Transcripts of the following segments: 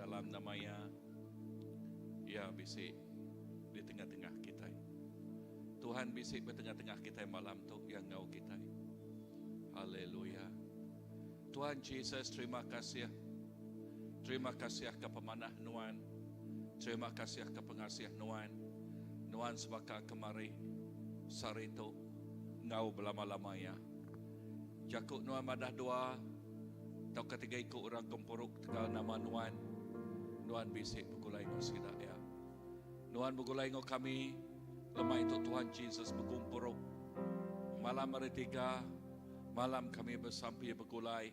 dalam namanya ya bisik di tengah-tengah kita. Tuhan bisik di tengah-tengah kita malam tu yang ngau kita. Haleluya. Tuhan Yesus, terima kasih. Terima kasih ke pemanah Nuan. Terima kasih ke pengasih Nuan. Nuan sebaka kemari sarito ngau belama-lamanya. Jakuk Nuan madah doa. Tau ketiga ikut orang kempuruk tegal nama Nuan. Nuan bisik begulai ngau sidak ya. Nuan begulai ngau kami. Lemah itu Tuhan Yesus berkumpuruk. Malam hari 3, malam kami bersampai begulai.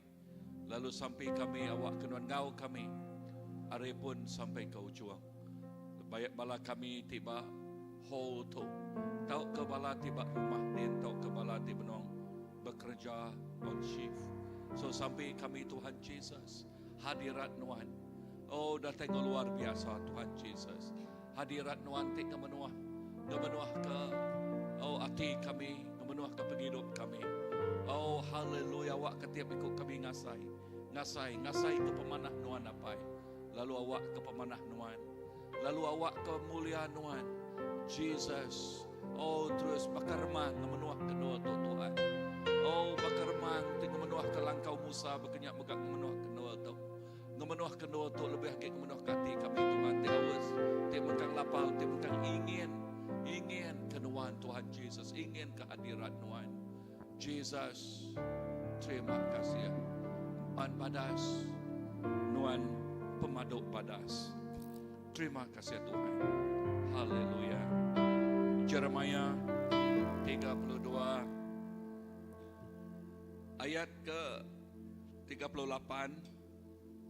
Lalu sampai kami awak kenuan ngau kami. Hari pun sampai ke ujung. Banyak bala kami tiba hall tu. Tau ke bala tiba rumah din. Tau ke bala tiba nong bekerja on shift. So sampai kami Tuhan Yesus. Hadirat Nuan. Oh datang luar biasa Tuhan Yesus. Hadirat Nuan tik menuah. Menuah ke hati kami. Menuah ke penghidup kami. Oh haleluya, awak ketiap ikut kami ngasai ke pemanah Nuan apai. Lalu awak ke pemanah Nuan. Lalu awak ke mulia Nuan. Jesus. Oh terus bakarmang menuah kedua tu Tuhan. Oh bakarmang tinggal menuah ke langkau Musa berkenyak megak menuah kedua tu. Menuah kedua tu lebih lagi menuah hati kami Tuhan. Ti awas, ti mengkang lapau, ti mengkang ingin kenuan Tuhan Jesus, ingin kehadiran Nuan. Jesus, terima kasih. Nuan padas, Nuan pemaduk padas. Terima kasih Tuhan. Haleluya. Jeremia 32 ayat ke 38.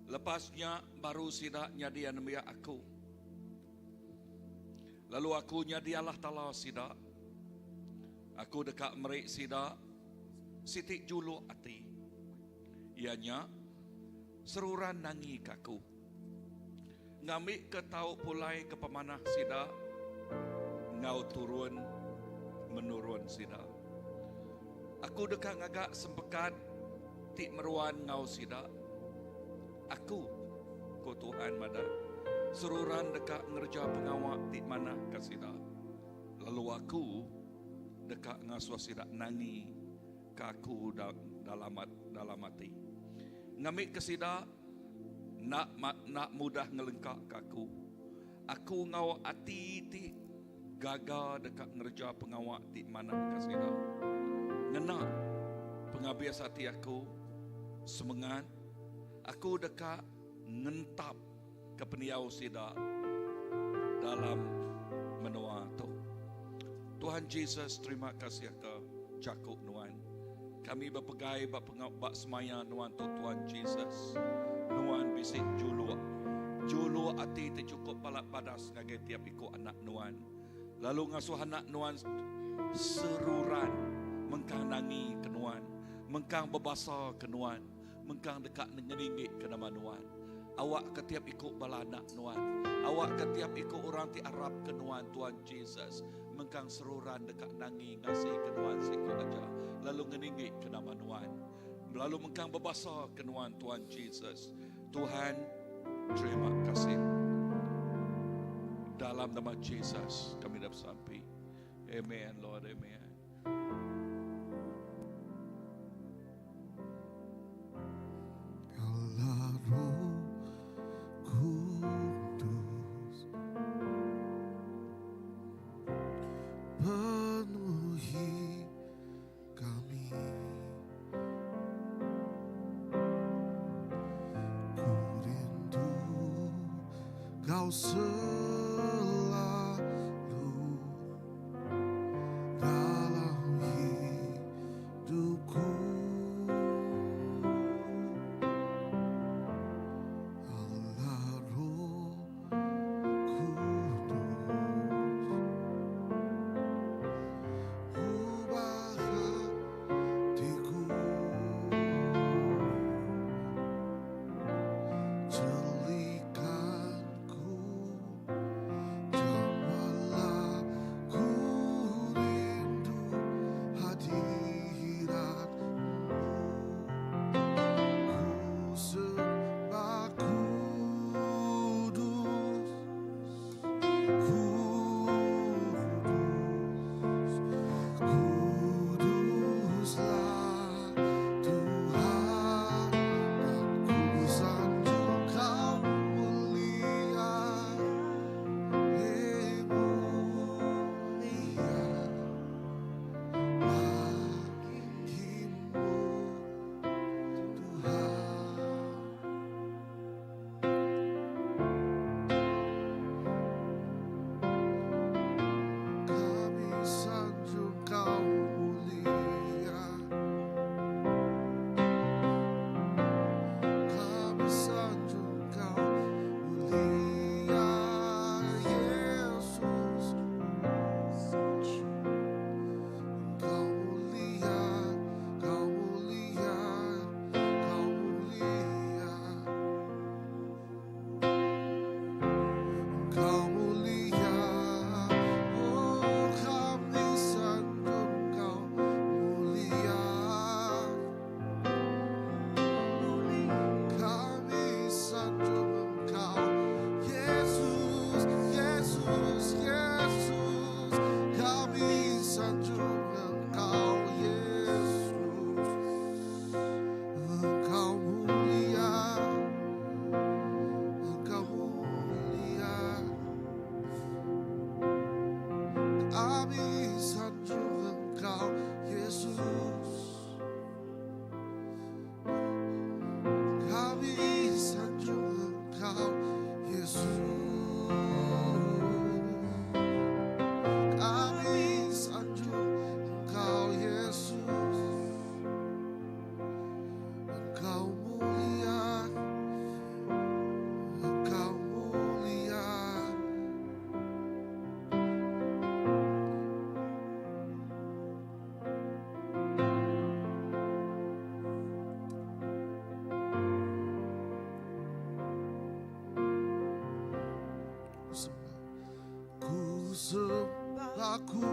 Lepasnya baru sidak nyadian biak aku. Lalu aku nyadialah tala sidak. Aku dekat merik sidak. Sitik julu ati. Ianya seruran nangi kaku. Ngamik ke tau pulai ke pemanah sidak. Ngau turun menurun sidak. Aku dekat ngagak sempekat. Tik meruan ngau sidak. Aku ko Tuhan mada. Seruran dekat ngerja pengawak tik mana kasida. Lalu aku dekat ngasuh sidak nangi kaku dalam hati. Ngamik kesida nak mudah ngelengkak kaku. Aku ngau hati ti gaga dekat ngerja pengawak ti mana kasida. Ngena pengabias hati aku semangat. Aku dekat ngentap ke peniau sida dalam menua tu. Tuhan Yesus, terima kasih ke Jakub Nuan. Kami berpegai bak semaya Nuan tu Tuhan Yesus. Nuan bisik julu hati tercukup palak padas ngagai tiap ikut anak Nuan. Lalu ngasuh anak Nuan seruran mengkang nangi ke Nuan, mengkang berbasa ke Nuan, mengkang dekat ngeninggik ke nama Nuan. Awak ketiap ikut bala anak Nuan. Awak ketiap ikut orang ti Arab ke Nuan Tuhan Jesus. Mengkang seruran dekat nangi ngasih ke Nuan sikut aja. Lalu ngeninggik ke nama Nuan. Lalu mengkang berbasa ke Nuan Tuhan Jesus. Tuhan, terima kasih. Dalam nama Jesus kami dapat sampai. Amen Lord, amen. Kau selalu dalam hidupku. Allah Roh Kudus, ubah hatiku, jadikanku sembah kudus,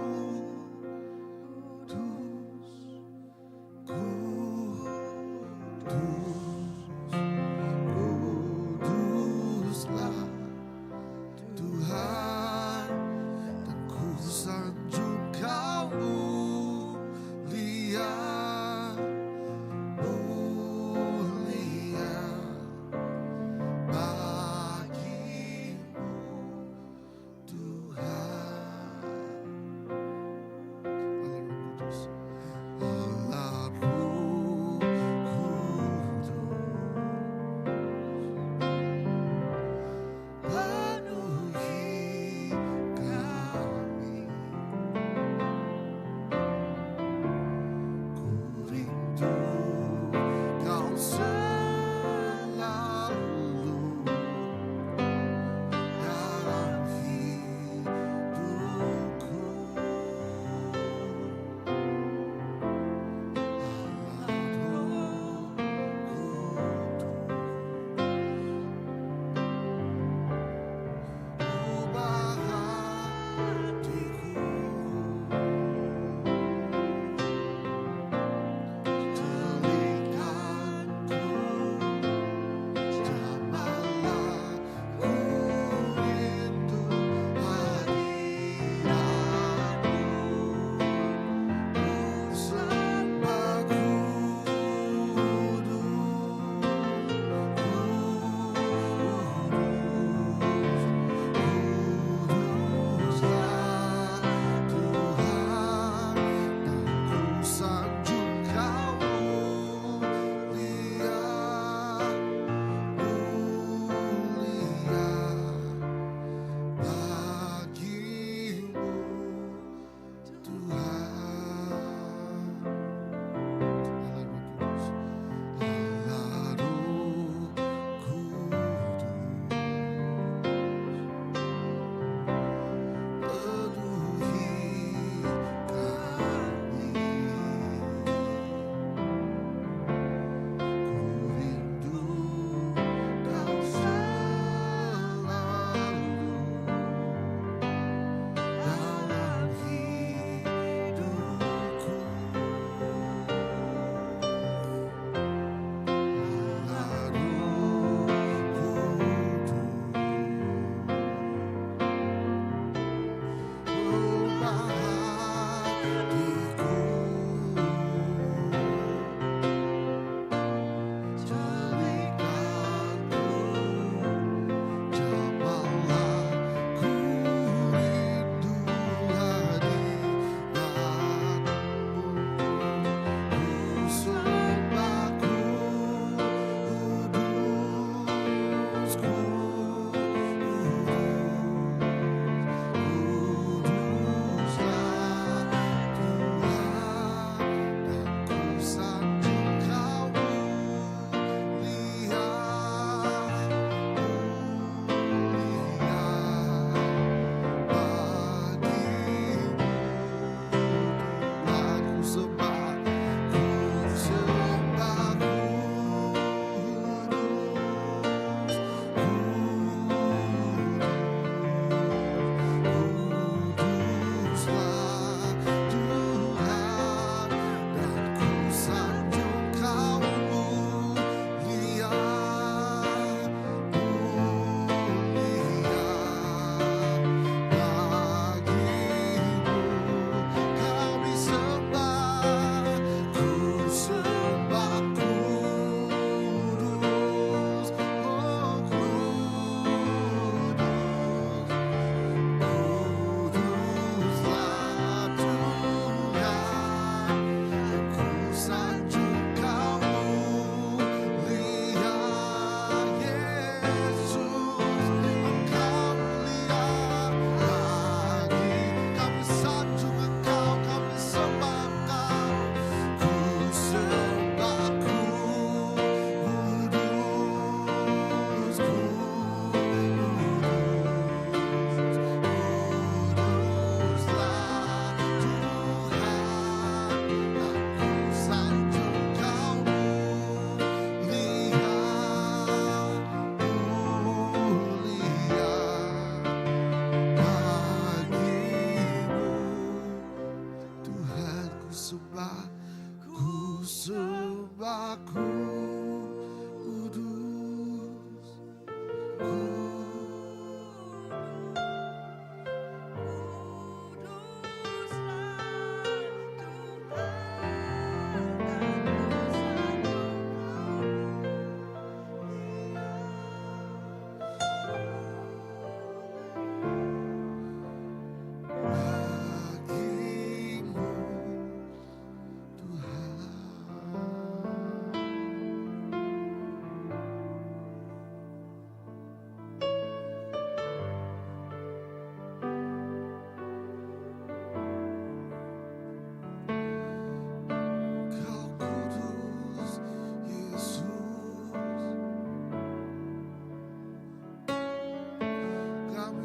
kuduslah Tuhan, dan ku sanjung Kau mulia, mulia bagimu Tuhan.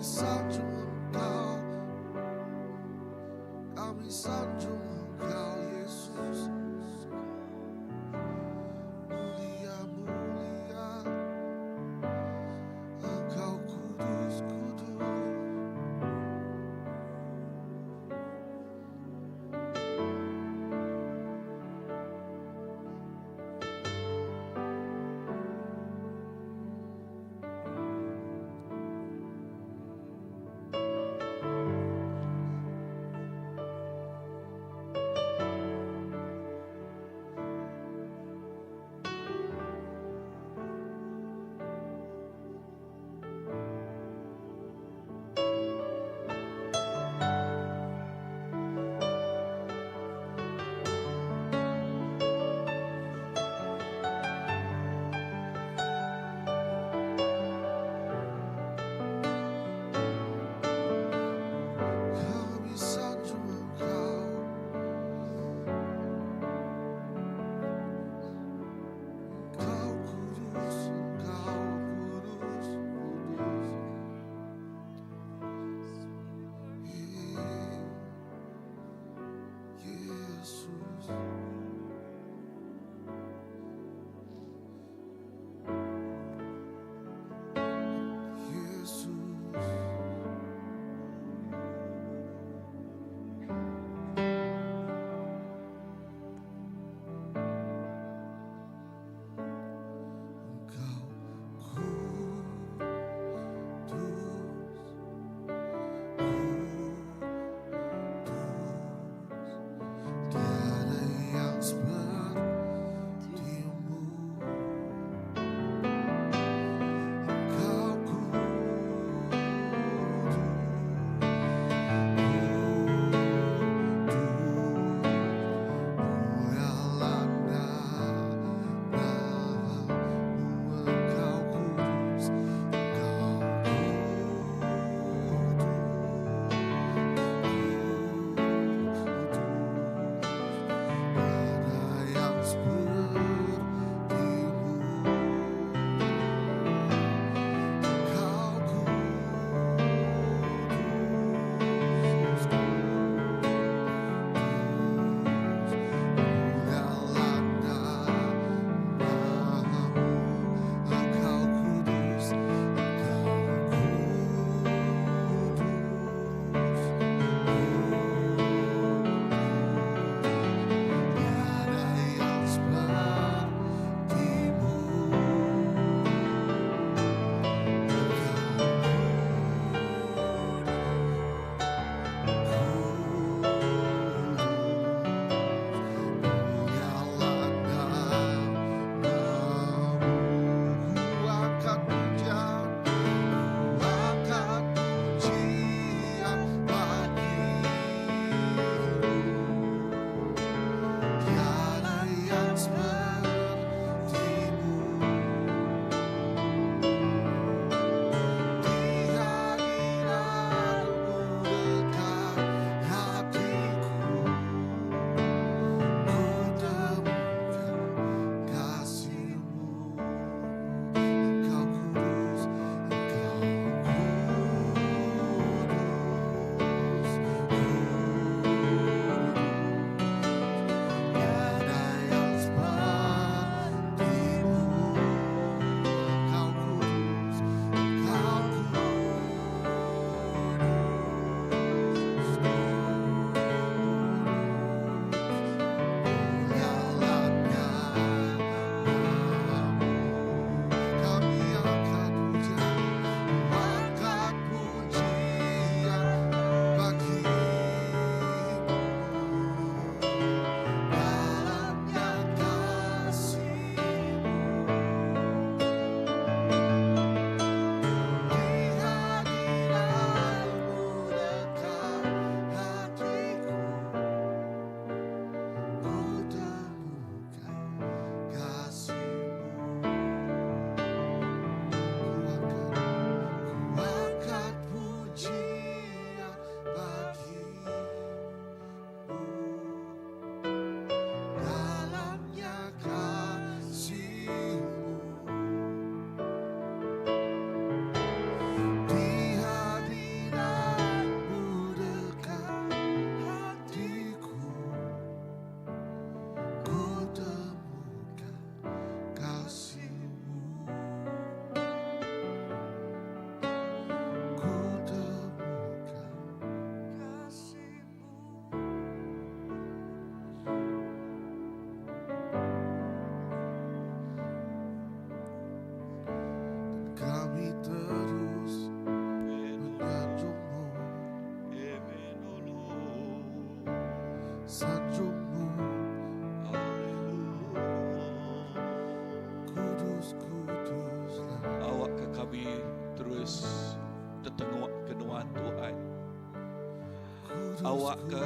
sanjung Engkau, kami sanjung Engkau Yesus. Mulia, mulia, Engkau kudus, kudus. Awak ke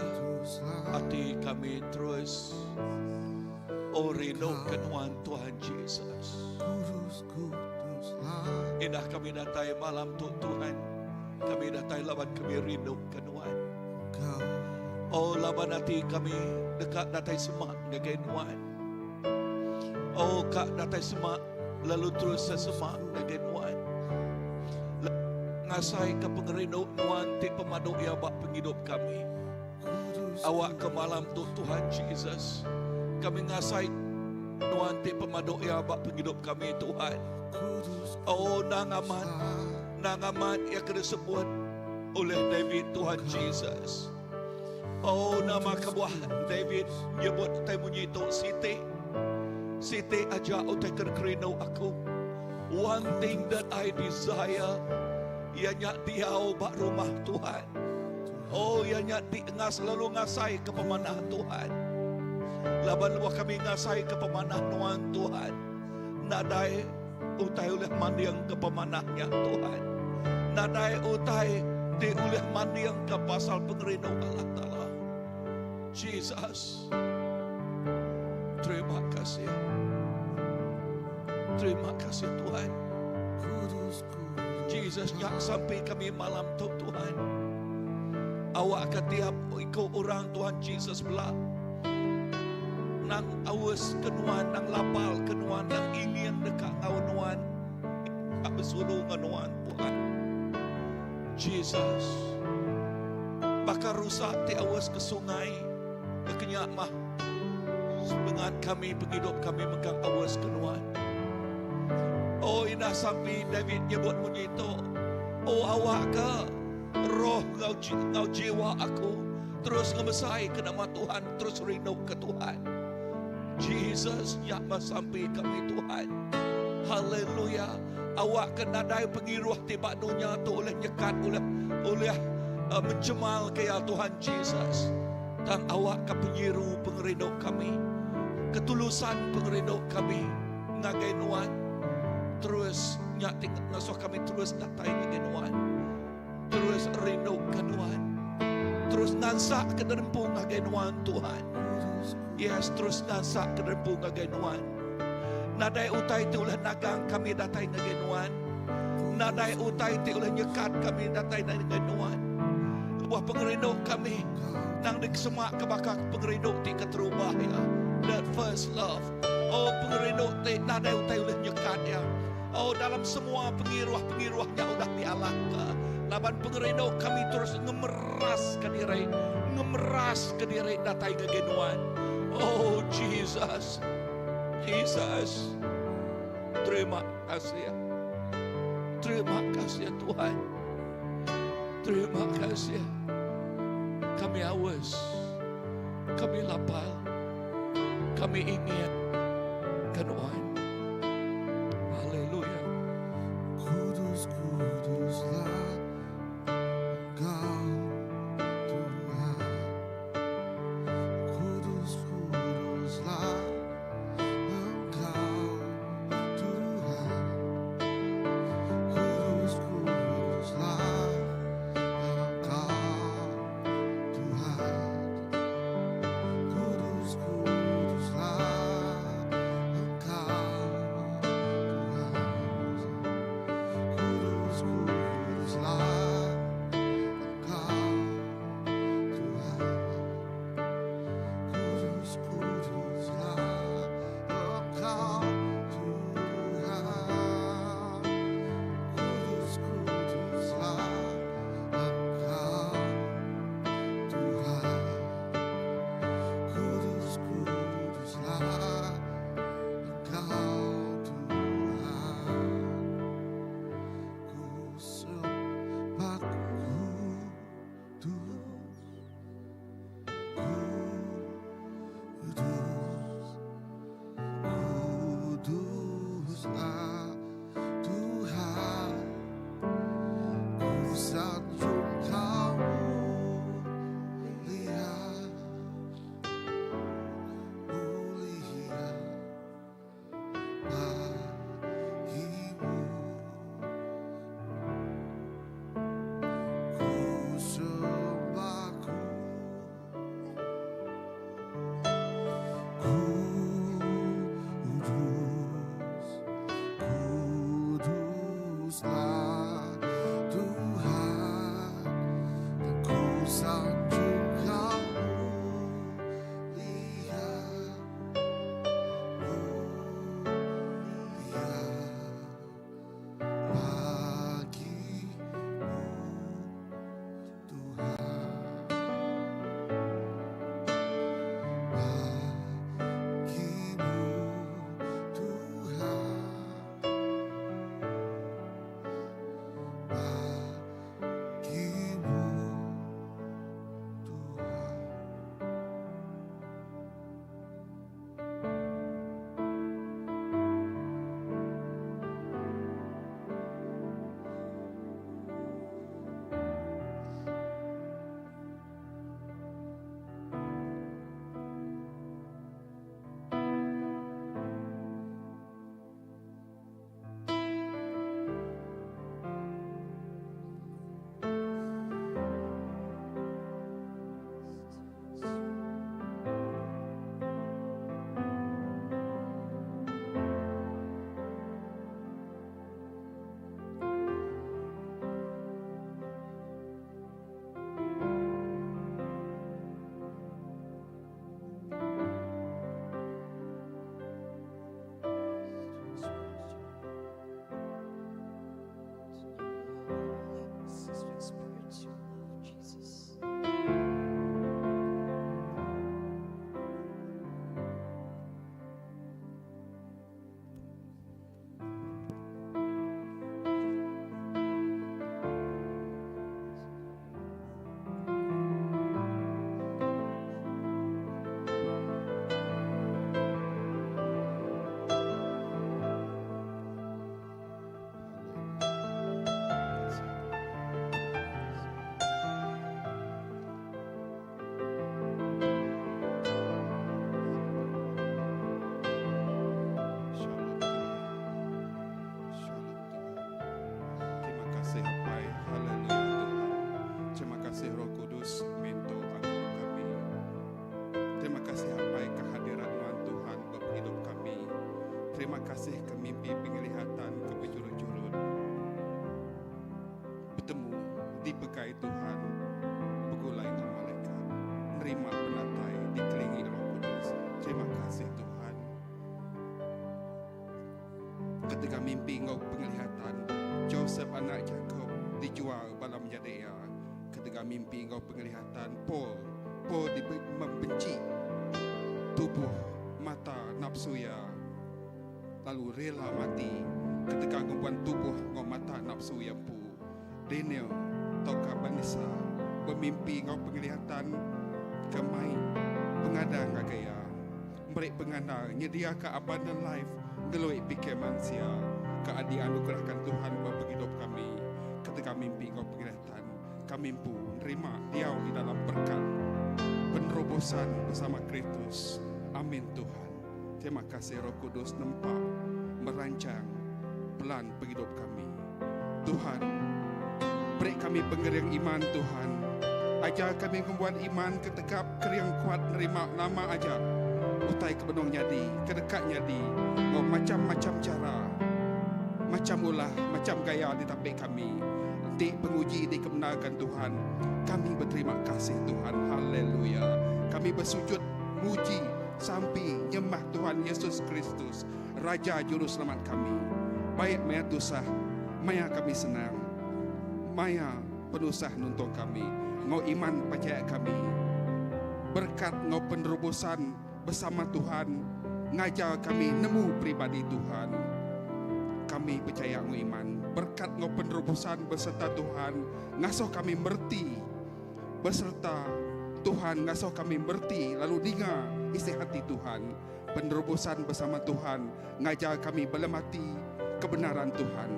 hati kami terus rindukan Tuhan Yesus. Indah kami datang malam Tuhan. Kami datang lawan kami rindukan Tuhan. Lawan hati kami dekat datang semak dengan Tuhan. Kak datang semak lalu terus sesemak dengan Tuhan. Ngasai ke pengerindu Tuhan ti pemadu ya bak penghidup kami. Awak ke malam Tuhan Yesus. Kami ngasai Tuhan ti pemadu ya bak penghidup kami Tuhan. Nangaman yang kena sebut oleh David Tuhan Yesus. Nama kebuah David nyebut temunyi itu Siti aja utai kerkerino aku. One thing that I desire, ianya diau bak rumah Tuhan. Ianya selalu ngasai ke pemanah Tuhan. Laban luah kami ngasai ke pemanah Tuhan. Nadai utai oleh mandiang ke pemanahnya Tuhan. Nadai utai di oleh mandiang ke pasal pengerino Allah Ta'ala. Jesus, terima kasih. Terima kasih Tuhan. Jesus, jak sampai kami malam Tuhan. Awak ketiap ikut orang Tuhan Jesus belah. Nang awas kenuan, nang lapal kenuan, nang ingin dekat ngawan-wan. Tak bersuluh ngawan Tuhan. Jesus. Bakar rusak ti awas ke sungai. Kekenyak mah. Sebengat kami, penghidup kami megang awas kenuan. Indah sampai David nyebut bunyi itu. Awak ke roh ngau jiwa aku. Terus ngemesai ke nama Tuhan. Terus rindu ke Tuhan. Jesus, nyakma sampai kami Tuhan. Haleluya. Awak kena dai pengiruh tiba dunia tu oleh nyekat oleh mencemal kaya Tuhan Jesus. Dan awak ke penyiru pengerindu kami. Ketulusan pengerindu kami. Ngagai Tuhan. Terus nyatik ngasuh kami terus datai ngagai Tuhan. Terus rindu ke Tuhan. Terus nansak ke derempung ngagai Tuhan. Yes, terus nansak ke derempung ngagai Tuhan. Nadai utai ti oleh nagang kami datai ngagai Tuhan. Nadai utai ti oleh nyekat kami datai ngagai Tuhan. Buah pengerindu kami nang dikesemak kebakar pengerindu ti keterubah ya. That first love. Pengerindu ti nadai utai oleh nyekat ya. Dalam semua pengiruah-pengiruahnya udah dialah ke. Laban pengerindu kami terus ngemeras ke diri datai ngagai Tuhan. Jesus. Jesus, terima kasih ya. Terima kasih ya Tuhan. Terima kasih ya. Kami haus, kami lapar, kami ingin ke Tuhan. Haleluya. Kudus, kuduslah Engkau Tuhan. Kudus, kuduslah Engkau terima kasih ke mimpi penglihatan ke berjurut-jurut. Bertemu di pegai Tuhan, begulai dengan malaikat, nerima penatai dikelilingi Roh Kudus. Terima kasih Tuhan. Ketika mimpi engkau penglihatan, Joseph anak Jacob dijual dalam Judea. Ketika mimpi engkau penglihatan, Paul membenci tubuh mata nafsuya, lalu rela mati ketika ngumpulan tubuh ngau mata nafsu yang pu. Daniel toka Banisa bermimpi ngau penglihatan kemai pengadang agaya mereka pengandang nyedia ke abundant life ngeloi pikir manusia keadi anugerahkan Tuhan bagi hidup kami. Ketika mimpi ngau penglihatan kami mampu nerima Dia di dalam berkat penerobosan bersama Kristus. Amin Tuhan. Terima kasih Roh Kudus nampak merancang pelan penghidup kami. Tuhan, beri kami pengeriang iman Tuhan. Ajar kami membuat iman ketegap keriang kuat nerima nama aja. Utai kebenong nyadi, kedekat nyadi. Oh, macam-macam cara, macam ulah, macam gaya di tapik kami. Di penguji, di kemenangan Tuhan. Kami berterima kasih Tuhan. Haleluya. Kami bersujud muji sampai nyembah Tuhan Yesus Kristus, Raja Juru Selamat kami. Baik maya dosa, maya kami senang, maya penusah nuntung kami. Ngau iman percaya kami. Berkat ngau penerobosan bersama Tuhan, ngajar kami nemu pribadi Tuhan. Kami percaya ngau iman. Berkat ngau penerobosan beserta Tuhan, ngasuh kami merti beserta Tuhan, ngasuh kami berti lalu dengar isi hati Tuhan. Penerobosan bersama Tuhan ngajar kami belemati kebenaran Tuhan.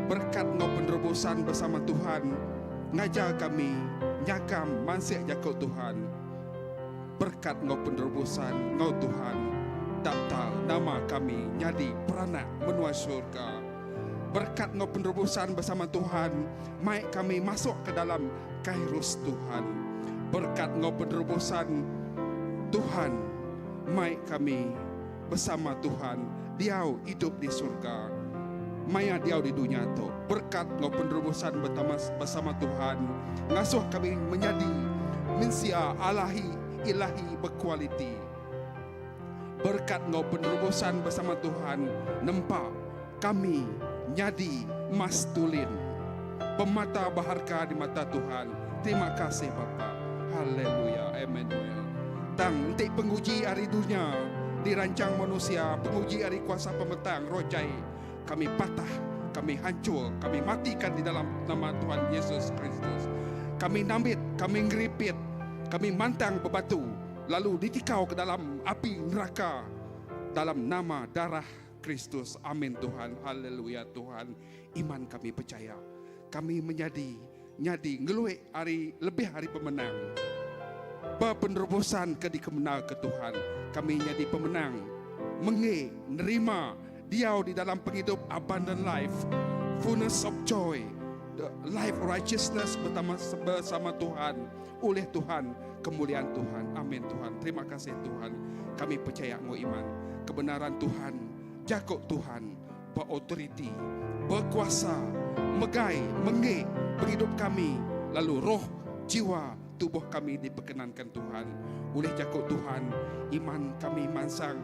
Berkat ngau penerobosan bersama Tuhan ngajar kami nyakam mansih jakut Tuhan. Berkat ngau penerobosan ngau Tuhan daftar nama kami nyadi peranak menua syurga. Berkat ngau penerobosan bersama Tuhan mai kami masuk ke dalam Kairos Tuhan. Berkat ngau penerobosan Tuhan, mai kami bersama Tuhan, Diau hidup di surga, maya Diau di dunia tu. Berkat ngau penerobosan bersama Tuhan, ngasuh kami menjadi manusia ilahi berkualiti. Berkat ngau penerobosan bersama Tuhan, nampak kami nyadi mastulin, pemata berharga di mata Tuhan. Terima kasih Bapa. Haleluya, amin. Tang untuk penguji hari dunia dirancang manusia, penguji hari kuasa pemetang rojai, kami patah, kami hancur, kami matikan di dalam nama Tuhan Yesus Kristus. Kami nambit, kami ngeripit, kami mantang bebatu, lalu ditikau ke dalam api neraka dalam nama darah Kristus. Amin Tuhan. Haleluya Tuhan. Iman kami percaya, kami nyadi ngeluik hari lebih hari pemenang. Berpenerobosan ke dikemenal ke Tuhan. Kami jadi pemenang. Nerima Diau di dalam penghidup abundant life, fullness of joy, the life righteousness bersama Tuhan, oleh Tuhan, kemuliaan Tuhan. Amin Tuhan. Terima kasih Tuhan. Kami percaya ngau iman kebenaran Tuhan, jakut Tuhan, berautoriti, berkuasa, megai, penghidup kami, lalu roh, jiwa, tubuh kami diperkenankan Tuhan. Oleh jakut Tuhan, iman kami mansang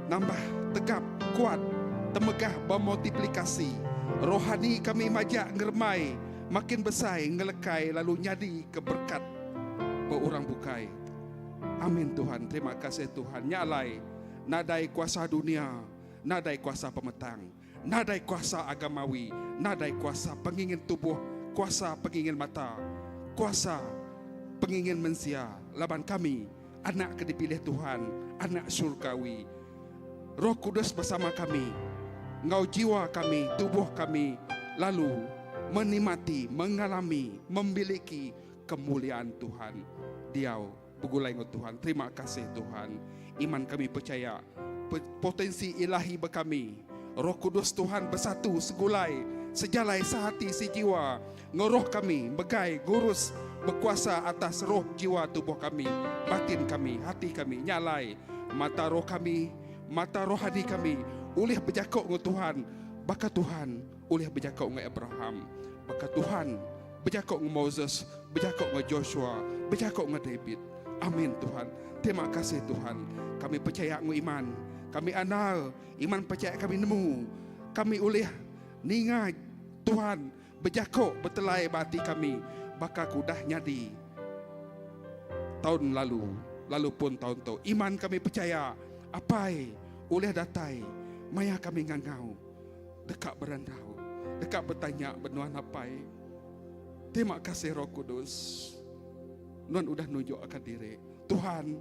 nambah, tegap, kuat, temegah, bermultiplikasi. Rohani kami majak ngermai, makin besar, ngelekai, lalu nyadi keberkat berurang bukai. Amin Tuhan. Terima kasih Tuhan. Nyalai nadai kuasa dunia, nadai kuasa pemetang, nadai kuasa agamawi, nadai kuasa pengingin tubuh, kuasa pengingin mata, kuasa pengingin manusia. Laban kami, anak kedipilih Tuhan, anak surgawi. Roh Kudus bersama kami, ngau jiwa kami, tubuh kami, lalu menikmati, mengalami, memiliki kemuliaan Tuhan. Diau begulai ngau Tuhan. Terima kasih Tuhan. Iman kami percaya potensi ilahi berkami. Roh Kudus Tuhan bersatu segulai, sejalai, sehati, sejiwa. Ngoroh kami, begai, gurus, berkuasa atas roh, jiwa, tubuh kami, batin kami, hati kami, nyalai. Mata roh kami mata rohani kami ulih berjakok dengan Tuhan. Baka Tuhan ulih berjakok dengan Abraham. Baka Tuhan berjakok dengan Moses, berjakok dengan Joshua, berjakok dengan David. Amin Tuhan. Terima kasih Tuhan. Kami percaya dengan iman. Kami andal iman percaya kami nemu. Kami ulih ningat Tuhan berjakok bertelai bati kami. Baka kudah nyadi tahun lalu pun tahun tu. Iman kami percaya apai oleh datai maya kami ngangau dekat berandau, dekat bertanya benuan apai. Terima kasih Roh Kudus. Nuan udah nunjuk akan diri. Tuhan,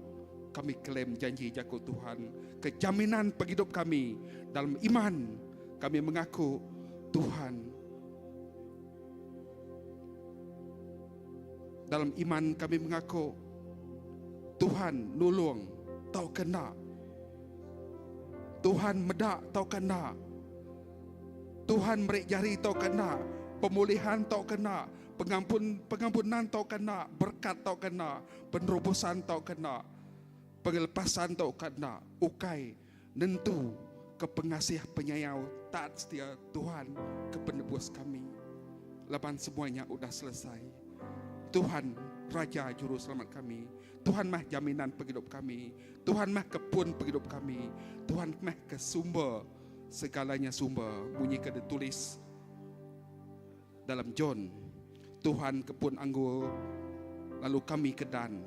kami klaim janji jago Tuhan, kejaminan penghidup kami dalam iman. Kami mengaku Tuhan, dalam iman kami mengaku Tuhan nulung tau kena, Tuhan medak tau kena, Tuhan merik jari tau kena, pemulihan tau kena, pengampunan tau kena, berkat tau kena, penerobosan tau kena, pengelepasan tau kena, ukai nentu ke pengasih penyayau taat setia Tuhan ke penebus kami. Laban semuanya udah selesai. Tuhan Raja Juru Selamat kami. Tuhan mah jaminan penghidup kami. Tuhan mah kebun penghidup kami. Tuhan mah ke sumber segalanya sumber. Bunyi ke ditulis dalam John. Tuhan kebun anggur, lalu kami kedan.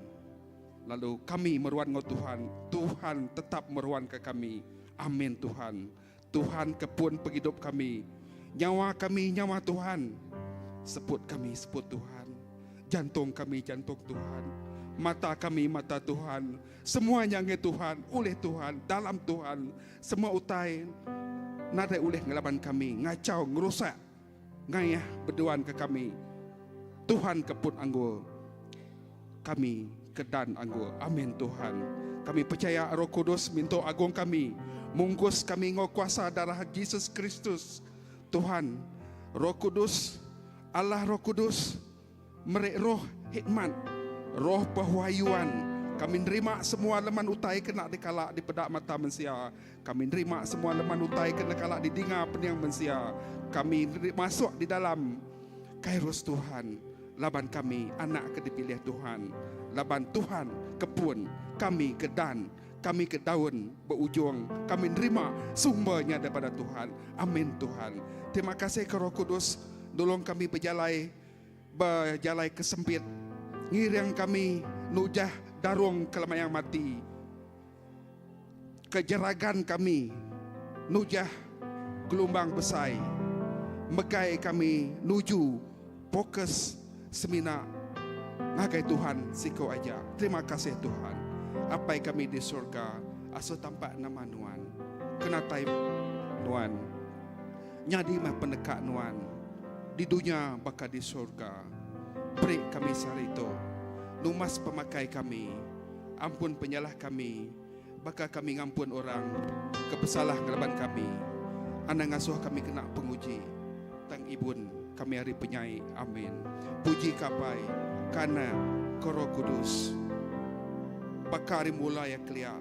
Lalu kami meruan ngau Tuhan. Tuhan tetap meruan ke kami. Amin Tuhan. Tuhan kebun penghidup kami. Nyawa kami nyawa Tuhan. Seput kami seput Tuhan. Jantung kami jantung Tuhan. Mata kami mata Tuhan. Semuanya nge Tuhan, oleh Tuhan, dalam Tuhan. Semua utai nada oleh ngelaban kami, ngacau, ngerusak, ngayah berduaan ke kami. Tuhan kebun anggur, kami kedan anggur. Amin Tuhan. Kami percaya Roh Kudus minta agung kami, mungkus kami ngau kuasa darah Yesus Kristus. Tuhan, Roh Kudus, Allah Roh Kudus, merek roh hikmat, roh perwahyuan. Kami nerima semua leman utai kena dikalak di pedak mata manusia. Kami nerima semua leman utai kena kalak di dinga peniang manusia. Kami masuk di dalam kairos Tuhan. Laban kami anak ke dipilih Tuhan. Laban Tuhan kebun, kami kedan, kami ke daun berujung. Kami nerima sumbernya daripada Tuhan. Amin Tuhan. Terima kasih ke Roh Kudus, tolong kami berjalai kesempit, ngirang kami nujah darung kelemayang mati, kejeragan kami nujah gelombang besai, megai kami nuju fokus semina ngagai Tuhan siko aja. Terima kasih Tuhan. Apai kami di surga aso tampak nama Nuan, kenatai Nuan, nyadi mah pendekat Nuan. Di dunia baka di surga. Beri kami sarito. Numas pemakai kami. Ampun penyalah kami. Baka kami ngampun orang kepesalah ngelaban kami. Anak ngasuh kami kena penguji. Tang ibun kami hari penyai. Amin. Puji kapai karena Roh Kudus. Bakari mulai kelia.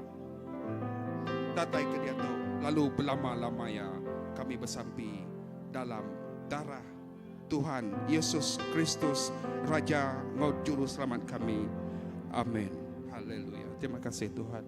Tatai ke dia tu. Lalu berlama-lama ya kami bersampi dalam darah Tuhan Yesus Kristus, Raja Maut Juru Selamat kami. Amin. Haleluya. Terima kasih Tuhan.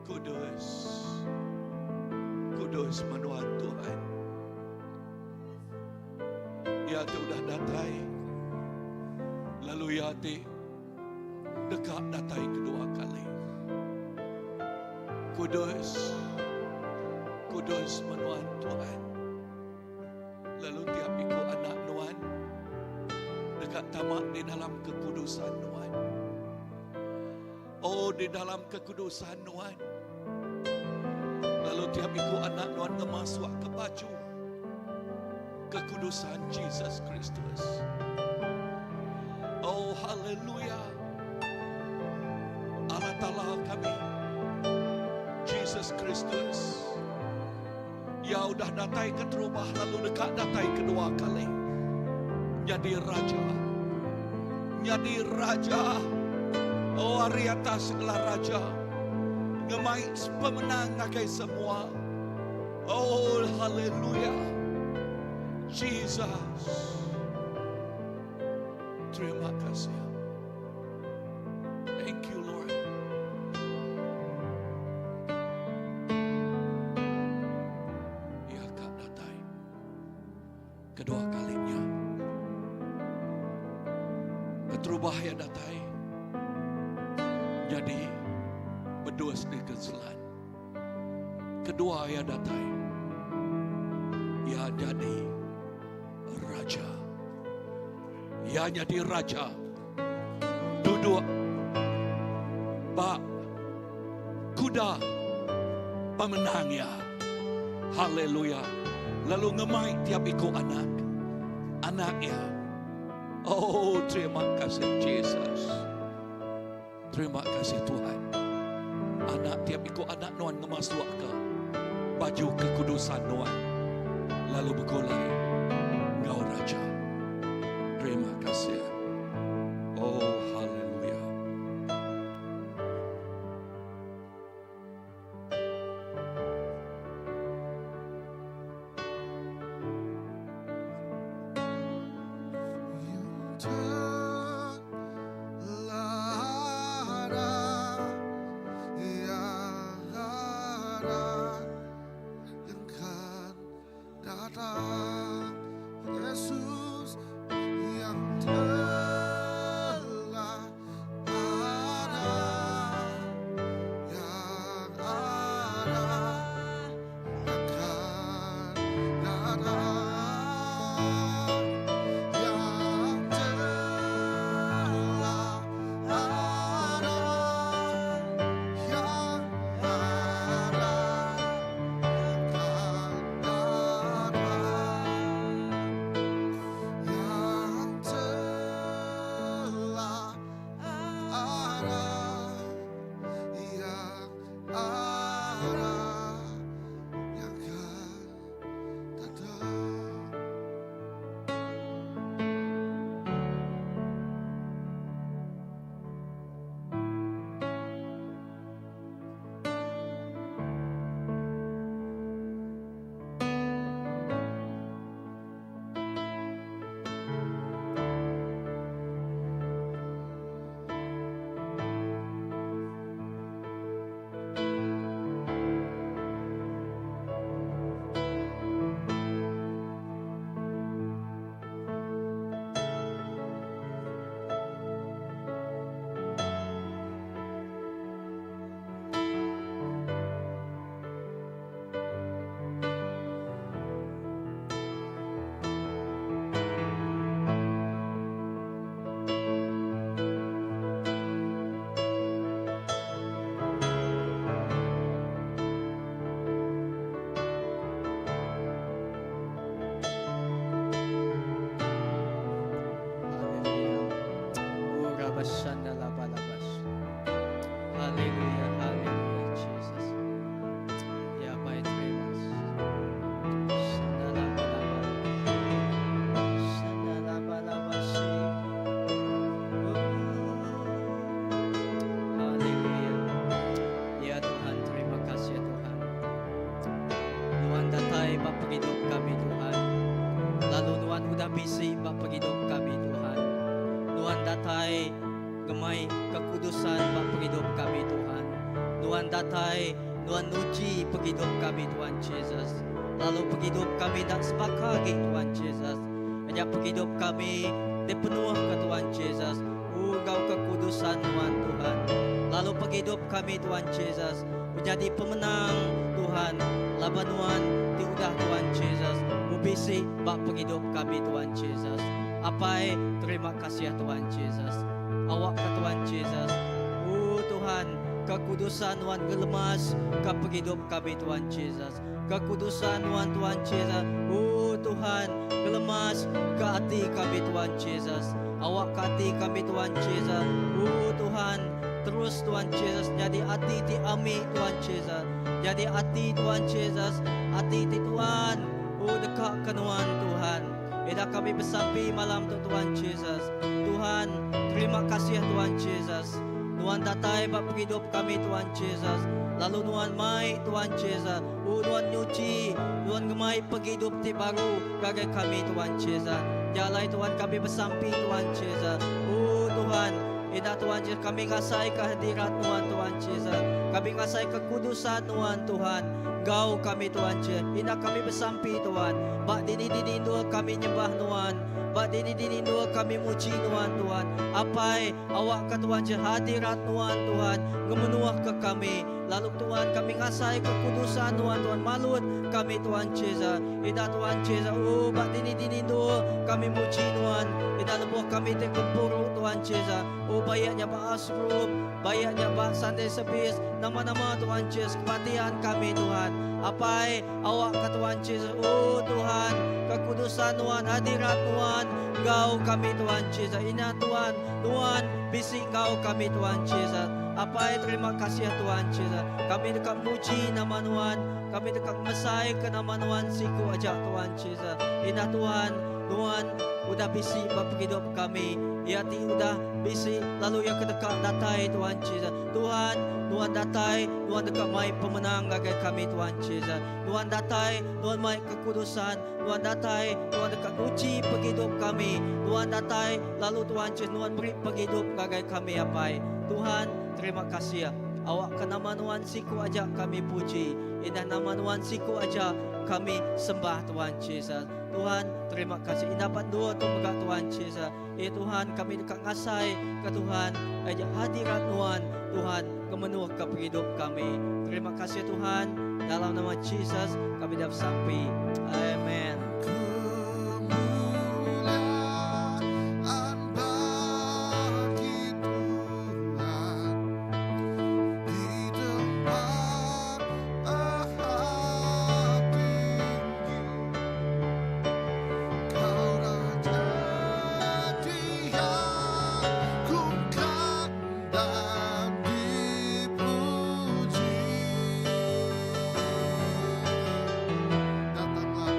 Kudus, kudus menuan Tuhan. Ya sudah datai, lalu yati dekat datai kedua kali. Kudus, kudus menuan Tuhan. Lalu tiap ikut anak Nuan dekat tamak di dalam kekudusan Nuan. Oh, di dalam kekudusan Nuan. Lalu tiap ikut anak Nuan ngemasuk ke baju kekudusan Jesus Kristus. Oh, haleluya. Allah Ta'ala kami, Jesus Kristus, ya udah datai ke terubah lalu dekat datai kedua kali. Jadi raja, jadi raja. Oh, hari atas segala raja, ngemai pemenang ngakai semua. Oh, haleluya. Jesus, terima kasih. Thank you, Lord. Ya Kak datai kedua kalinya. Keterubah ya datai. Jadi berduas di keselan. Kedua ya datai. Ya jadi raja. Ya jadi raja. Duduk bak kuda pemenangnya. Haleluya. Lalu ngemai tiap ikut anaknya. Oh, terima kasih Jesus. Terima kasih Tuhan. Anak tiap ikut anak Nuan ngemasuk ke baju kekudusan Nuan. Lalu bergolai, Engkau Raja. Terima kasih. Oh, haleluya. Yesus yang telah ada, yang ada, yang akan datang, yang telah ada, yang ada, bisi Bapa hidup kami Tuhan. Tuhan datai gemai kekudusan Bapa hidup kami Tuhan. Tuhan Tuhan datai, Tuhan uji penghidup kami Tuhan Yesus. Lalu penghidup kami tak sepakagi Tuhan Yesus. Hanya penghidup kami dipenuh ke Tuhan Yesus. Engkau kekudusan Tuhan. Lalu penghidup kami Tuhan Yesus menjadi pemenang Tuhan. Labanuan diudah Tuhan Yesus. Mubisi bak penghidup kami Tuhan Yesus. Apai terima kasih ya Tuhan Yesus. Awak ke Tuhan Yesus. Tuhan, kekudusan Tuhan gelemas ke penghidup kami Tuhan Yesus. Kekudusan Tuhan Yesus. Tuhan, gelemas ke hati kami Tuhan Yesus. Awak ke hati kami Tuhan Yesus. Tuhan, terus Tuhan Yesus jadi hati ti ami Tuhan Yesus. Jadi hati Tuhan Yesus, hati ti Tuhan. Dekat ke Tuhan. Edah kami bersampi malam tu Tuhan Yesus. Tuhan, terima kasih Tuhan Yesus. Tuhan datai bak penghidup kami Tuhan Yesus. Lalu Tuhan mai Tuhan Yesus. Tuhan nyuci, Tuhan gemai penghidup ti baru bagi kami Tuhan Yesus. Jalai Tuhan kami bersampi Tuhan Yesus. Tuhan, edah Tuhan Yesus kami ngasai kehadirat Tuhan Yesus. Kami ngasai kekudusan Tuhan. Gau kami Tuhan Yesus. Indah kami bersampi Tuhan. Bak dini dua kami nyembah Tuhan. Bak dini dua kami muji Tuhan. Apai awak ke Tuhan Yesus hadirat Tuhan. Ngemenuah ke kami. Lalu Tuhan kami ngasai kekudusan Tuhan. Malut kami Tuhan Yesus. Indah Tuhan Yesus. Bak dini dua kami muji Tuhan. Indah lebuh kami terkempuru Tuhan Yesus. Bayaknya bak asrub. Bayaknya bak Sunday service. Nama-nama Tuhan Yesus. Kepatihan kami Tuhan. Apai awak ke Tuhan Yesus. Tuhan, kekudusan Tuhan, hadirat Tuhan. Engkau kami Tuhan Yesus. Ina Tuhan, Tuhan bisik Engkau kami Tuhan Yesus. Apai terima kasih Tuhan Yesus. Kami dekat muji nama Tuhan. Kami dekat mesai ke nama Tuhan. Siku ajak Tuhan Yesus. Ina Tuhan, Tuhan udah bisik berhidup kami. Ya ti udah bisik lalu yang kedekat datai Tuhan Yesus. Tuhan datai, Tuhan dekat mai pemenang bagi kami Tuhan Yesus. Tuhan datai, Tuhan mai kekudusan. Tuhan datai, Tuhan dekat uji penghidup kami. Tuhan datai, lalu Tuhan Yesus Tuhan beri penghidup bagi kami apai. Tuhan, terima kasih ya. Awak ke nama Tuhan siku ajak kami puji. Indah nama Tuhan siku ajak kami sembah Tuhan Yesus. Tuhan, terima kasih. Indah pandua tu megak Tuhan Yesus. Tuhan, kami dekat ngasai ke Tuhan. Ajak hadirat Tuhan kemenuh ke hidup kami. Terima kasih Tuhan. Dalam nama Yesus kami dah sampai. Amen. Kemuliaan bagi Tuhan di tempat tinggi. Kau Raja diagungkan dan dipuji. Datanglah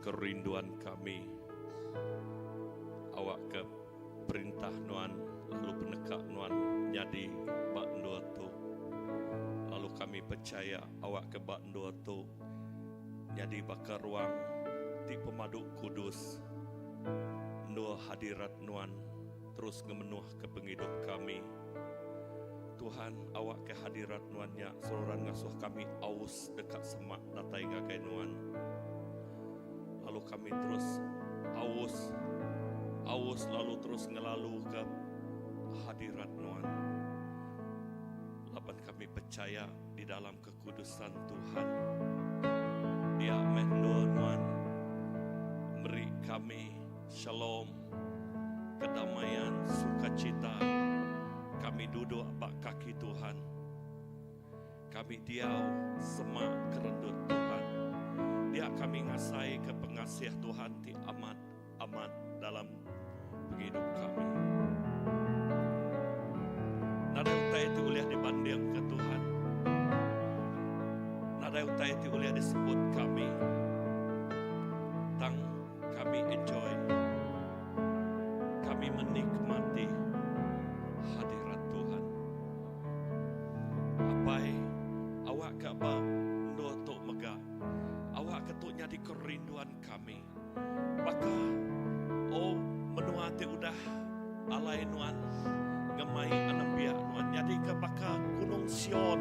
kerinduan kami. Awak ke perintah nuan, lalu penekak nuan jadi bak ndua tu. Lalu kami percaya awak ke bak ndua tu jadi bakar ruang di pemaduk kudus. Ndua hadirat nuan terus ngemenuh ke penghidup kami. Tuhan, awak ke hadirat nuannya seorang ngasuh kami aus dekat semak datai ngagai nuan. Lalu kami terus aus lalu terus ngelalu ke hadirat nuan. Lapan kami percaya di dalam kekudusan Tuhan. Dia mendua nuan beri kami shalom, kedamaian, sukacita. Kami duduk bak kaki Tuhan. Kami diau semak kerendut Tuhan. Dia kami ngasai ke pengasih Tuhan ti amat dalam hidup kami. Nada utai itu uliah dibanding ke Tuhan. Nada utai itu uliah disebut kami. Tang kami enjoy. Kami menikmati hadirat Tuhan. Apai awak kaba ndo tok mega. Awak ketuknya di kerinduan kami. Maka menuati udah alai nuan ngemai anambia nuan jadi ke baka gunung Sion.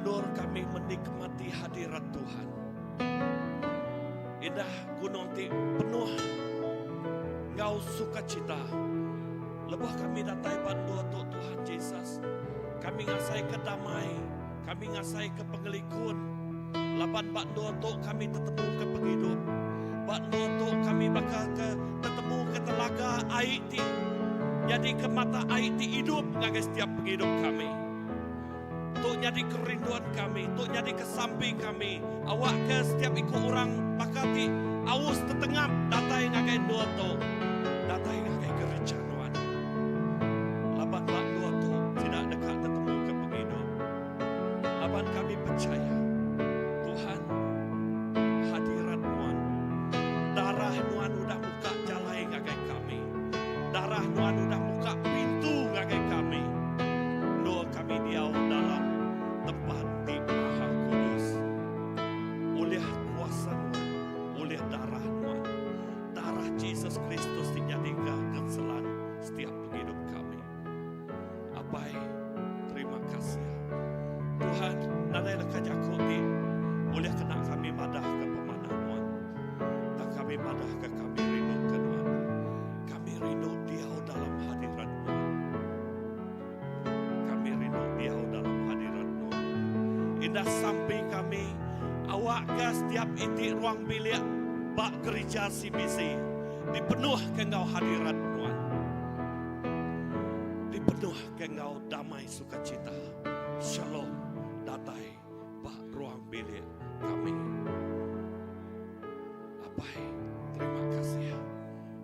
Nur kami menikmati hadirat Tuhan. Indah gunung ti penuh ngau sukacita. Lebah kami datai bandu untuk Tuhan Yesus. Kami ngasai ke damai, kami ngasai ke pengelikun. Lapan bandu untuk kami tetemu ke penghidup. Bandu untuk kami bakal ke tetemu ke telaga air ti. Jadi ke mata air ti hidup ngagai setiap penghidup kami. Untuk jadi kerinduan kami, untuk jadi kesamping kami. Awak ke setiap ikut orang bakal ti aus tetengap datai ngagai dua tu. Datai ngagai gereja nuan. Laban bandu tu tidak dekat tetemu ke penghidup. Laban kami percaya Tuhan hadirat nuan. Darah nuan udah buka jalan ngagai kami. Darah nuan udah buka pintu ngagai kami. Doa kami diau dalam tempat di Maha Kudus. Oleh kuasa nuan, oleh darah nuan. Darah Yesus Kristus dijadikan keselan setiap hidup kami. Apai, terima kasih. Tuhan, nadai lekat jakoti. Oleh kena kami madah ke pemanah nuan. Tak kami madah ke kami rindu ke nuan. Kami rindu diau dalam hadirat nuan. Kami rindu diau dalam hadirat nuan. Indah sampai kami awak ke setiap inti ruang bilik bak gereja CBC dipenuh ke engkau hadirat nuan. Dipenuh ke engkau damai sukacita. Shalom datai bak ruang bilik kami. Apai, terima kasih.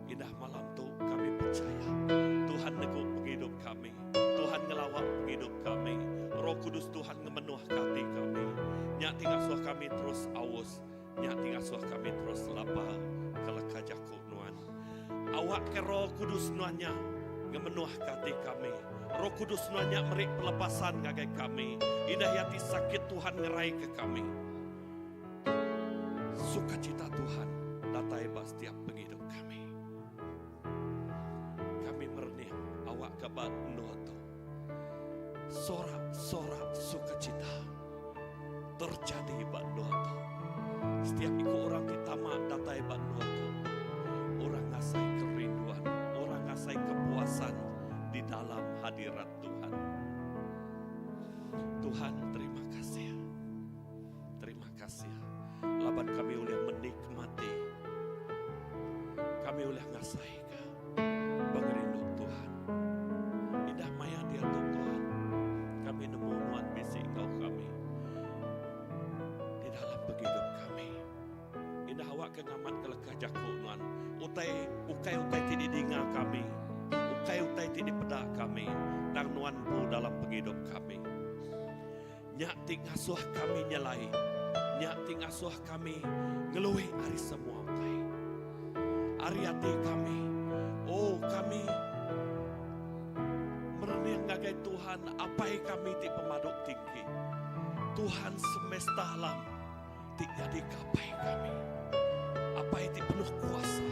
Indah malam tu kami percaya Tuhan negup penghidup kami. Tuhan ngelawak penghidup kami. Roh Kudus Tuhan ngemenuh hati kami. Nyak tinggal suah kami terus aus. Nyak tinggal suah kami terus lapar. Keleka jakuk nuan. Awak ke Roh Kudus nuannya ngemenuh hati kami. Roh Kudus nuannya merik pelepasan ngagai kami. Indah yati sakit Tuhan ngerai ke kami. Sukacita Tuhan datai bak setiap penghidup kami. Kami mernih awak kabat nuatu. Sorak-sorak sukacita terjadi bak nuatu. Setiap ikut orang kita mak datai bak nuatu. Orang ngasai kerinduan, orang ngasai kepuasan di dalam hadirat Tuhan. Tuhan terima kasih. Terima kasih. Laban kami boleh menikmati. Kami boleh ngasai ke pengerindu Tuhan. Indah maya dia Tuhan. Kami nemu nuan bisi engkau kami. Di dalam penghidup kami. Indah awak ke ngamat kelekah jakuk nuan. Ukai tidak dengar kami. Ukai tidak pedak kami. Dan nuan bu dalam penghidup kami. Nyak tik ngasuh kami nyelai. Nyak ting asuh kami ngeluih ari semua utai. Ari hati kami, oh kami merenung ngagai Tuhan apai kami ti pemaduk tinggi. Tuhan semesta alam ti jadi kapai kami. Apai ti penuh kuasa,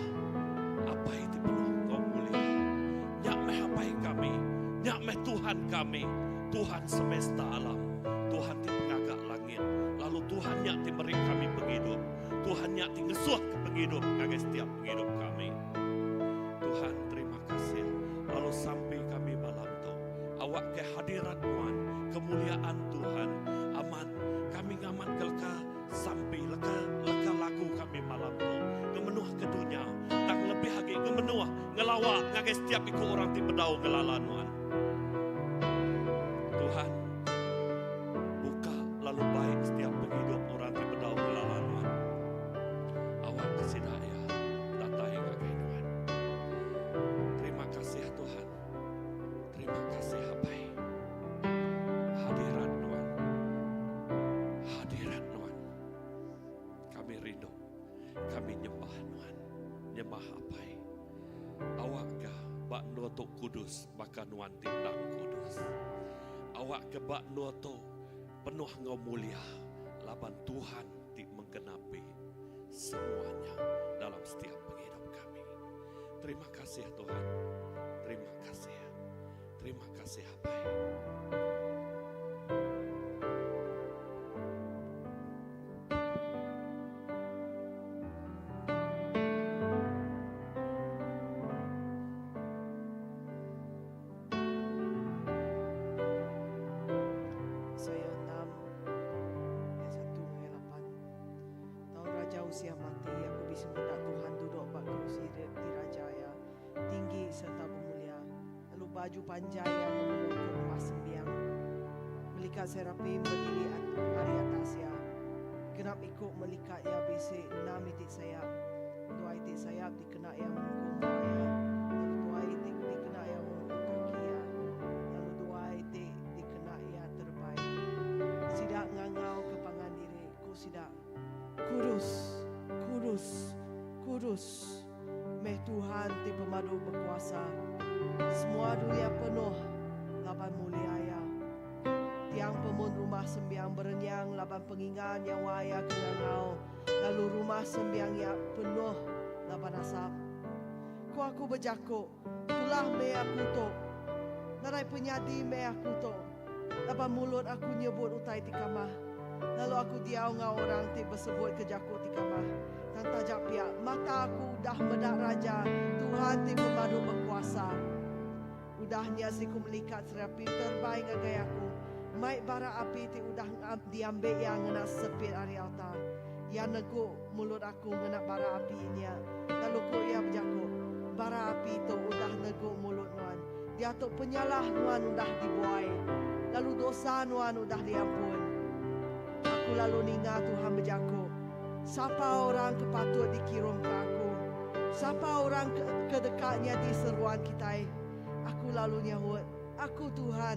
apai ti penuh kau mulia. Nyak meh apai kami, nyak meh Tuhan kami, Tuhan semesta alam, Tuhan ti pengagak langit. Lalu Tuhan nyak ti beri kami penghidup, Tuhan nyak ti ngesuah ke penghidup ngagai setiap penghidup kami. Tuhan terima kasih. Lalu sampai kami malam tu, awak ke hadirat Tuhan, kemuliaan Tuhan, aman. Kami ngaman kelka sampai leka lagu kami malam tu. Ngemenuh ke dunia, tak lebih lagi ngemenuh, ngelawak ngagai setiap ikut orang ti bedau ngelalan Tuhan. Buka lalu baik setiap penghidup orang ti bedau ngelalan Awak kasih daya, datai ngagai Tuhan. Terima kasih Tuhan. Terima kasih Apai. Hadirat Tuhan. Hadirat Tuhan. Kami rindu. Kami nyembah Tuhan. Nyembah Apai. Awak ke bak nuoto kudus, baka Tuhan tindak kudus. Awak ke bak nuoto penuh ngau mulia. Laban Tuhan di menggenapi semuanya dalam setiap penghidup kami. Terima kasih Tuhan. Terima kasih. Terima kasih Apai. Saya 6 ayat 1 ayat 8. Tahu raja usia mati, aku bisa mendak Tuhan duduk bak kerusi dirajaya, tinggi serta bermulia. Lalu baju panjang yang memenuhi rumah sembiang, melikat serapim berdiri hari atasnya. Genap ikut melikat ya besi 6 itik sayap, 2 itik sayap dikena yang mengkung bawah, lalu 2 itik dikena yang mengkung kaki ya, lalu 2 itik dikena ya terbaik. Sidak ngangau kepangan diri, ku sidak kudus, kudus, kudus. Meh Tuhan ti pemadu berkuasa. Semua dunia penuh laban mulia ya. Tiang pemun rumah sembiang berenyang laban pengingan yang waya kengangau. Lalu rumah sembiang ya penuh laban asap. Ku aku berjakuk, tulah me aku to. Narai penyadi me aku to. Laban mulut aku nyebut utai ti kamah. Lalu aku diau ngau orang ti bersebut ke jakuk ti kamah. Dan tajak pihak mata aku dah medak raja. Tuhan ti pemadu berkuasa. Udahnya si ku melikat serapi terbaik agai aku. Maik bara api ti udah diambil yang ngena sepit hari altar. Yang neguk mulut aku ngena bara apinya. Lalu ku ia berjakuk. Bara api tu udah neguk mulut nuan. Dia tu penyalah nuan udah dibuai. Lalu dosa nuan udah diampun. Aku lalu ninga Tuhan berjakuk. Siapa orang kepatut dikirim ke aku? Siapa orang kedekatnya di seruan kita? Aku lalu nyahut. Aku Tuhan,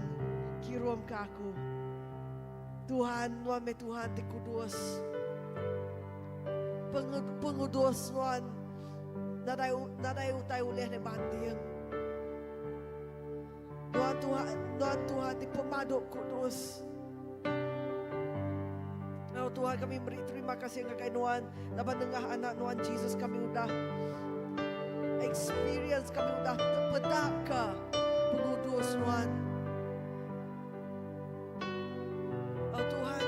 kirim ke aku. Tuhan, Tuhan me Tuhan ti kudus. Pengudus Tuhan. Nadai utai uleh ne banting. Tuhan ti pemaduk kudus. Lalu Tuhan kami beri terima kasih kepada Tuhan. Dapat dengar anak Tuhan Yesus kami udah experience, kami udah terpedak ke pengudus Tuhan. Oh Tuhan,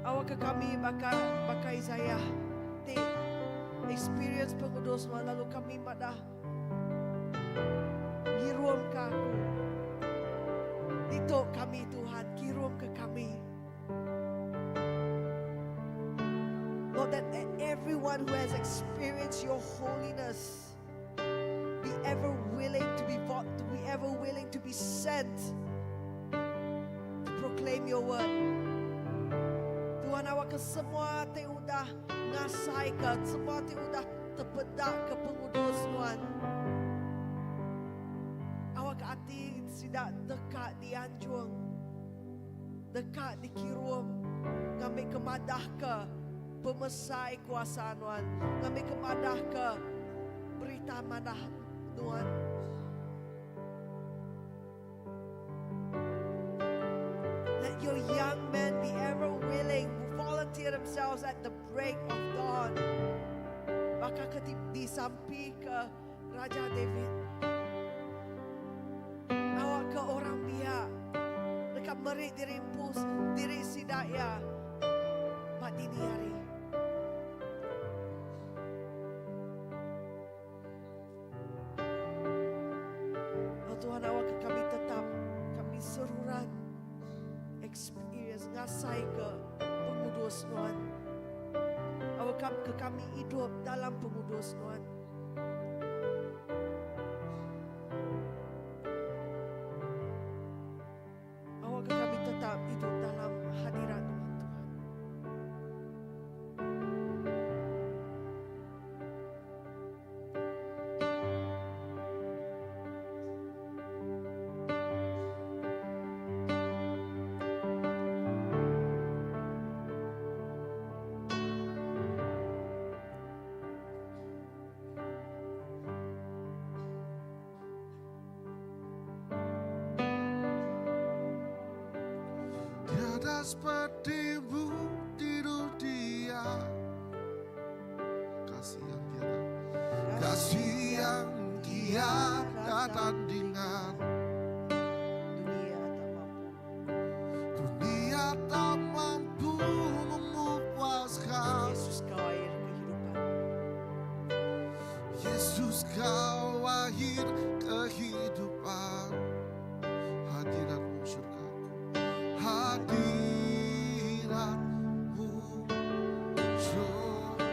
awak ke kami bakai saya ti experience pengudus Tuhan. Lalu kami madah ngirum ke aku. Itu kami Tuhan, kirim ke kami. Lord, that everyone who has experienced your holiness be ever willing to be sent to proclaim your word. Tuhan, awak ke semua te udah ngasaikan, semua te udah terpedak ke pengudus Tuhan. Awak ke hati sidak dekat di anjuang, dekat di kirum, kami kemadah ke pemesai kuasa Tuhan, kami kemadah ke berita madah Tuhan. Let your young men be ever willing to volunteer themselves at the break of dawn. Maka disampi ke Raja David, awak ke orang biak dekat merik dirimpus diri sidaya pada dini hari. Oh Tuhan, awak ke kami tetap kami seruran experience ngasai ke pengudus Tuhan. Awak ke kami hidup dalam pengudus Tuhan. Awak ke kami tetap hidup dalam hadirat Tuhan. Tiada sepertimu di dunia, kasih yang tiada, kasih yang tiada tandingan. Dunia tak mampu. Dunia tak mampu memuaskan. Yesus kau air kehidupan. Yesus kau akhir kehidupan. Hadiratmu surgaku, hadiratmu surgaku.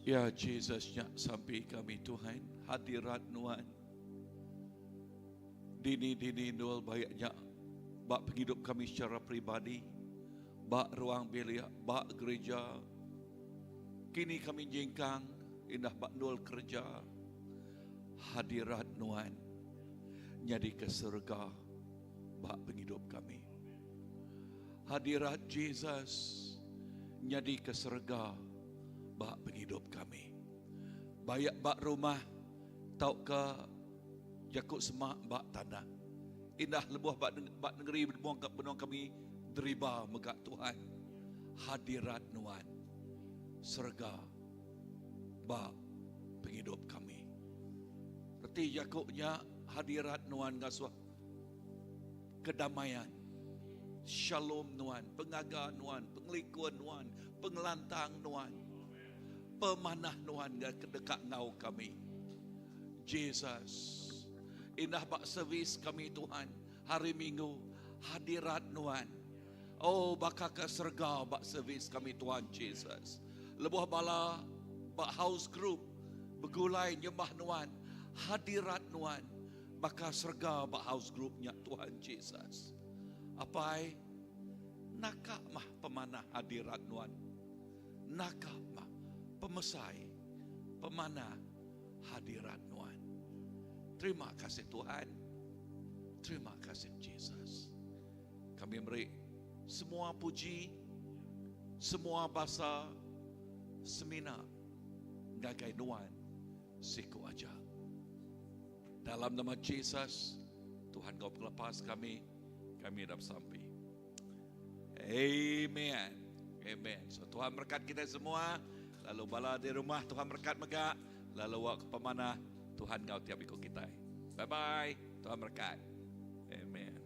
Ya Jesus nyak sampai kami Tuhan hadirat Nuan. Dini nol bayaknya bak penghidup kami secara pribadi, bak ruang belia, bak gereja. Kini kami jengkang indah bak nol kerja. Hadirat Nuan jadi ke surga bak penghidup kami. Hadirat Jesus jadi ke surga bak penghidup kami. Bayak bak rumah tau ke Jakut semak bak tanah. Indah lebuh bak negeri benuang kami deriba megak Tuhan. Hadirat Nuan surga bak penghidup kami. Berarti Jakutnya hadirat Nuan ngasuh kedamaian, shalom Nuan, pengaga Nuan, pengelikuan Nuan, pengelantang Nuan, pemanah Nuan dekat ngau kami. Jesus, indah bak servis kami Tuhan hari Minggu, hadirat Nuan. Oh, bakal ke surga bak servis kami Tuhan Jesus. Lebuh bala bak house group bergulai nyembah Nuan, hadirat Nuan. Bakal surga bak house groupnya Tuhan Jesus. Apai nakak mah pemanah hadirat Nuan. Nakak mah pemesai pemanah hadirat Nuan. Terima kasih Tuhan. Terima kasih Jesus. Kami beri semua puji, semua bahasa, semina, gagai Nuan, siku aja. Dalam nama Jesus, Tuhan kau pelepas kami dapat sampai. Amen. Amen. So Tuhan berkat kita semua. Lalu bala di rumah Tuhan berkat megak. Lalu wak pemanah Tuhan kau tiap ikut kita. Bye bye. Tuhan berkat. Amen.